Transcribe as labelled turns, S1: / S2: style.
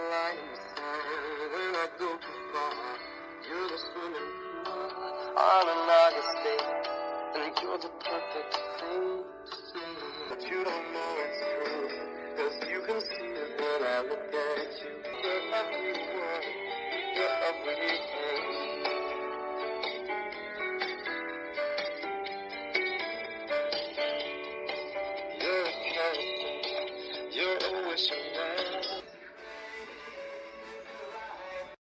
S1: line in the sand. When I go too far, you're the swimming pool on an August day, and you're the perfect thing to say. But you don't know it's true, 'cause you can see it when I look